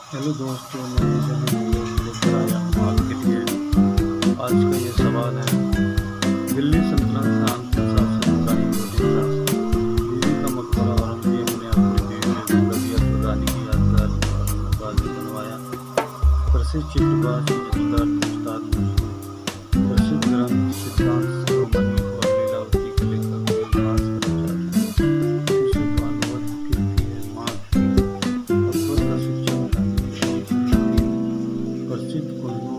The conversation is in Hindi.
हेलो दोस्तों, मैं जब वीडियो लेकर आया हूँ आपके लिए। आज का ये सवाल है, दिल्ली सल्तनत शांत प्रशासन का हिंदू रास्ता। दिल्ली का मकबरा औरंगजेब ने अपनी बेटी रबिया खुर्रानी की यादगार और नवाजी बनवाया। प्रसिद्ध चित्रबाज संगीतकार उस्ताद मशहूर प्रसिद्ध ग्रंथ सिद्धांत शिरोमणि और लीलावती के लेखक देवदास ब्रह्मचारी शिशु भागवत कीर्ति है माँ की अकबर का शिक्षा प्रसिद्ध उर्दू